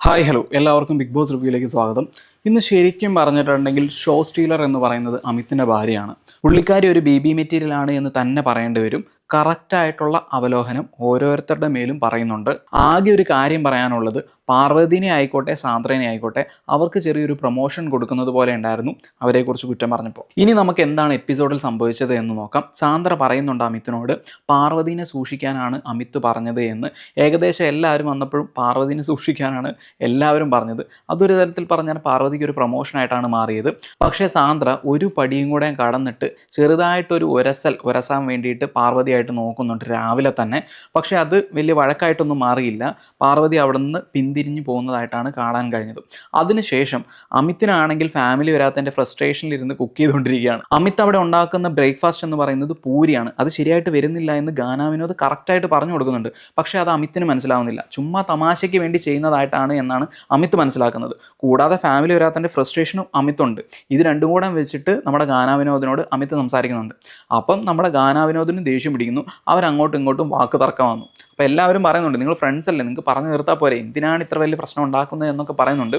Hi hello എല്ലാവർക്കും big boss റിവ്യൂയിലേക്ക് സ്വാഗതം. ഇന്ന് ശരിക്കും പറഞ്ഞിട്ടുണ്ടെങ്കിൽ ഷോ സ്റ്റീലർ എന്ന് പറയുന്നത് അമിത്തിൻ്റെ ഭാര്യയാണ്. പുള്ളിക്കാരി ഒരു ബി മെറ്റീരിയൽ ആണ് എന്ന് തന്നെ പറയേണ്ടി വരും. കറക്റ്റായിട്ടുള്ള അവലോകനം ഓരോരുത്തരുടെ മേലും പറയുന്നുണ്ട്. ആകെ ഒരു കാര്യം പറയാനുള്ളത്, പാർവതിനെ ആയിക്കോട്ടെ സാന്ദ്രനെ ആയിക്കോട്ടെ അവർക്ക് ചെറിയൊരു പ്രൊമോഷൻ കൊടുക്കുന്നത് പോലെ ഉണ്ടായിരുന്നു അവരെക്കുറിച്ച് കുറ്റം പറഞ്ഞപ്പോൾ. ഇനി നമുക്ക് എന്താണ് എപ്പിസോഡിൽ സംഭവിച്ചത് എന്ന് നോക്കാം. സാന്ദ്ര പറയുന്നുണ്ട് അമിത്തിനോട്, പാർവതിനെ സൂക്ഷിക്കാനാണ് അമിത്ത് പറഞ്ഞത് എന്ന്. ഏകദേശം എല്ലാവരും വന്നപ്പോഴും പാർവതിനെ സൂക്ഷിക്കാനാണ് എല്ലാവരും പറഞ്ഞത്. അതൊരു തരത്തിൽ പറഞ്ഞാൽ പാർവതിക്ക് ഒരു പ്രൊമോഷനായിട്ടാണ് മാറിയത്. പക്ഷേ സാന്ദ്ര ഒരു പടിയും കൂടെ കടന്നിട്ട് ചെറുതായിട്ടൊരു ഉരസാൻ വേണ്ടിയിട്ട് പാർവതിയായിട്ട് നോക്കുന്നുണ്ട് രാവിലെ തന്നെ. പക്ഷേ അത് വലിയ വഴക്കായിട്ടൊന്നും മാറിയില്ല. പാർവതി അവിടെ നിന്ന് പിന്തിരിഞ്ഞു പോകുന്നതായിട്ടാണ് കാണാൻ കഴിഞ്ഞത്. അതിനുശേഷം അമിത്തിനാണെങ്കിൽ ഫാമിലി വരാത്തതിൻ്റെ ഫ്രസ്ട്രേഷനിലിരുന്ന് കുക്ക് ചെയ്തുകൊണ്ടിരിക്കുകയാണ്. അമിത് അവിടെ ഉണ്ടാക്കുന്ന ബ്രേക്ക്ഫാസ്റ്റ് എന്ന് പറയുന്നത് പൂരിയാണ്. അത് ശരിയായിട്ട് വരുന്നില്ല എന്ന് ഗാന വിനോദ് കറക്റ്റായിട്ട് പറഞ്ഞു കൊടുക്കുന്നുണ്ട്. പക്ഷേ അത് അമിത്തിന് മനസ്സിലാവുന്നില്ല. ചുമ്മാ തമാശയ്ക്ക് വേണ്ടി ചെയ്യുന്നതായിട്ടാണ് എന്നാണ് അമിത് മനസ്സിലാക്കുന്നത്. കൂടാതെ ഫാമിലി വരാത്തതിൻ്റെ ഫ്രസ്ട്രേഷനും അമിത്തുണ്ട്. ഇത് രണ്ടും കൂടെ വെച്ചിട്ട് നമ്മുടെ ഗാന വിനോദിനോട് അമിത് സംസാരിക്കുന്നുണ്ട്. അപ്പം നമ്മുടെ ഗാന വിനോദിന് ദേഷ്യം പിടിക്കുന്നു. അവരങ്ങോട്ടും ഇങ്ങോട്ടും വാക്ക് തർക്കം വന്നു. അപ്പോൾ എല്ലാവരും പറയുന്നുണ്ട്, നിങ്ങൾ ഫ്രണ്ട്സ് അല്ലേ, നിങ്ങൾക്ക് പറഞ്ഞു നിർത്താൽ പോരെ, എന്തിനാണ് ഇത്ര വലിയ പ്രശ്നം ഉണ്ടാക്കുന്നത് എന്നൊക്കെ പറയുന്നുണ്ട്.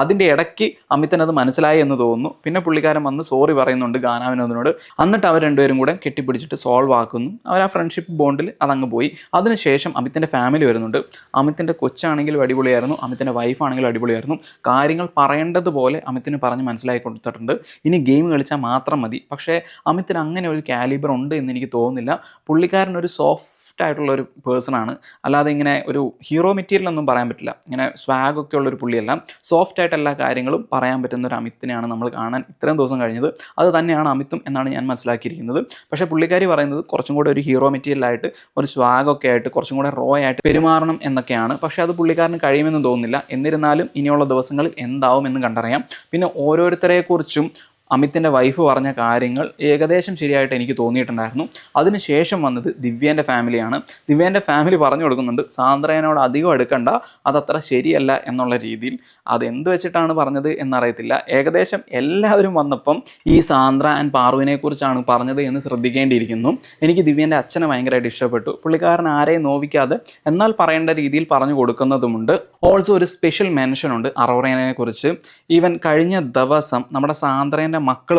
അതിൻ്റെ ഇടയ്ക്ക് അമിത്തിനത് മനസ്സിലായി എന്ന് തോന്നുന്നു. പിന്നെ പുള്ളിക്കാരൻ വന്ന് സോറി പറയുന്നുണ്ട് ഗാന വിനോദിനോട്. എന്നിട്ട് അവർ രണ്ടുപേരും കൂടെ കെട്ടിപ്പിടിച്ചിട്ട് സോൾവ് ആക്കുന്നു. അവർ ആ ഫ്രണ്ട്ഷിപ്പ് ബോണ്ടിൽ അതങ്ങ് പോയി. അതിനുശേഷം അമിത്തിൻ്റെ ഫാമിലി വരുന്നുണ്ട്. അമിത്തിൻ്റെ കൊച്ചാണെങ്കിലും അടിപൊളിയായിരുന്നു, അമിത്തിൻ്റെ വൈഫാണെങ്കിലും അടിപൊളിയായിരുന്നു. കാര്യങ്ങൾ പറയേണ്ടതുപോലെ അമിത്തിന് പറഞ്ഞ് മനസ്സിലാക്കി കൊടുത്തിട്ടുണ്ട്. ഇനി ഗെയിം കളിച്ചാൽ മാത്രം മതി. പക്ഷേ അമിത്തിന് അങ്ങനെ ഒരു കാലിബർ ഉണ്ട് എന്ന് എനിക്ക് തോന്നുന്നില്ല. പുള്ളിക്കാരൻ ഒരു സോഫ്റ്റ് ആയിട്ടുള്ളൊരു പേഴ്സണാണ്. അല്ലാതെ ഇങ്ങനെ ഒരു ഹീറോ മെറ്റീരിയൽ ഒന്നും പറയാൻ പറ്റില്ല. ഇങ്ങനെ സ്വാഗൊക്കെ ഉള്ളൊരു പുള്ളിയല്ല. സോഫ്റ്റ് ആയിട്ട് എല്ലാ കാര്യങ്ങളും പറയാൻ പറ്റുന്ന ഒരു അമിത്തിനെയാണ് നമ്മൾ കാണാൻ ഇത്രയും ദിവസം കഴിഞ്ഞത്. അത് തന്നെയാണ് അമിത്തും എന്നാണ് ഞാൻ മനസ്സിലാക്കിയിരിക്കുന്നത്. പക്ഷേ പുള്ളിക്കാരി പറയുന്നത് കുറച്ചും കൂടെ ഒരു ഹീറോ മെറ്റീരിയലായിട്ട് ഒരു സ്വാഗൊക്കെ ആയിട്ട് കുറച്ചും കൂടെ റോ ആയിട്ട് പെരുമാറണം എന്നൊക്കെയാണ്. പക്ഷേ അത് പുള്ളിക്കാരന് കഴിയുമെന്ന് തോന്നുന്നില്ല. എന്നിരുന്നാലും ഇനിയുള്ള ദിവസങ്ങളിൽ എന്താവും എന്ന് കണ്ടറിയാം. പിന്നെ ഓരോരുത്തരെക്കുറിച്ചും അമിത്തിൻ്റെ വൈഫ് പറഞ്ഞ കാര്യങ്ങൾ ഏകദേശം ശരിയായിട്ട് എനിക്ക് തോന്നിയിട്ടുണ്ടായിരുന്നു. അതിനുശേഷം വന്നത് ദിവ്യേൻ്റെ ഫാമിലിയാണ്. ദിവ്യേൻ്റെ ഫാമിലി പറഞ്ഞു കൊടുക്കുന്നുണ്ട്, സാന്ദ്രേനോട് അധികം എടുക്കണ്ട, അതത്ര ശരിയല്ല എന്നുള്ള രീതിയിൽ. അതെന്ത് വെച്ചിട്ടാണ് പറഞ്ഞത് എന്നറിയത്തില്ല. ഏകദേശം എല്ലാവരും വന്നപ്പം ഈ സാന്ദ്ര ആൻഡ് പാർവിനെ കുറിച്ചാണ് പറഞ്ഞത് എന്ന് ശ്രദ്ധിക്കേണ്ടിയിരിക്കുന്നു. എനിക്ക് ദിവ്യേൻ്റെ അച്ഛനെ ഭയങ്കരമായിട്ട് ഇഷ്ടപ്പെട്ടു. പുള്ളിക്കാരൻ ആരെയും നോവിക്കാതെ എന്നാൽ പറയേണ്ട രീതിയിൽ പറഞ്ഞു കൊടുക്കുന്നതുമുണ്ട്. ഓൾസോ ഒരു സ്പെഷ്യൽ മെൻഷൻ ഉണ്ട് അറോറേനെ കുറിച്ച്. ഈവൻ കഴിഞ്ഞ ദിവസം നമ്മുടെ സാന്ദ്രേൻ്റെ മക്കൾ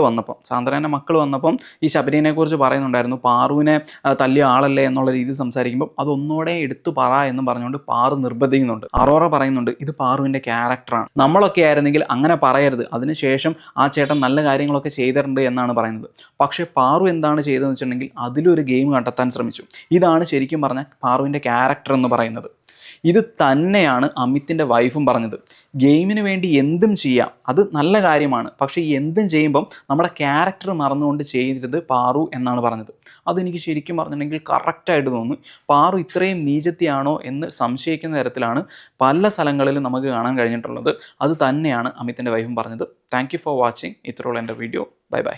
വന്നപ്പം ഈ ശബരിനെ കുറിച്ച് പറയുന്നുണ്ടായിരുന്നു, പാറുവിനെ തല്ലിയ ആളല്ലേ എന്നുള്ള രീതിയിൽ സംസാരിക്കുമ്പോൾ അതൊന്നുകൂടെ എടുത്തു പറ എന്ന് പറഞ്ഞുകൊണ്ട് പാറു നിർബന്ധിക്കുന്നുണ്ട്. അറോറ പറയുന്നുണ്ട്, ഇത് പാറുവിൻ്റെ ക്യാരക്ടറാണ്, നമ്മളൊക്കെ ആയിരുന്നെങ്കിൽ അങ്ങനെ പറയരുത്, അതിനുശേഷം ആ ചേട്ടൻ നല്ല കാര്യങ്ങളൊക്കെ ചെയ്തിട്ടുണ്ട് എന്നാണ് പറയുന്നത്. പക്ഷേ പാറു എന്താണ് ചെയ്തതെന്ന് വെച്ചിട്ടുണ്ടെങ്കിൽ അതിലൊരു ഗെയിം കണ്ടെത്താൻ ശ്രമിച്ചു. ഇതാണ് ശരിക്കും പറഞ്ഞാൽ പാറുവിൻ്റെ ക്യാരക്ടർ എന്ന് പറയുന്നത്. ഇത് തന്നെയാണ് അമിത്തിൻ്റെ വൈഫും പറഞ്ഞത്. ഗെയിമിന് വേണ്ടി എന്തും ചെയ്യാം, അത് നല്ല കാര്യമാണ്. പക്ഷേ എന്തും ചെയ്യുമ്പം നമ്മുടെ ക്യാരക്ടർ മറന്നുകൊണ്ട് ചെയ്തത് പാറു എന്നാണ് പറഞ്ഞത്. അതെനിക്ക് ശരിക്കും പറഞ്ഞിട്ടുണ്ടെങ്കിൽ കറക്റ്റായിട്ട് തോന്നുന്നു. പാറു ഇത്രയും നീചത്തിയാണോ എന്ന് സംശയിക്കുന്ന തരത്തിലാണ് പല സ്ഥലങ്ങളിലും നമുക്ക് കാണാൻ കഴിഞ്ഞിട്ടുള്ളത്. അത് തന്നെയാണ് അമിത്തിൻ്റെ വൈഫും പറഞ്ഞത്. Thank you for watching. ഇത്രയുള്ള എൻ്റെ വീഡിയോ. Bye bye.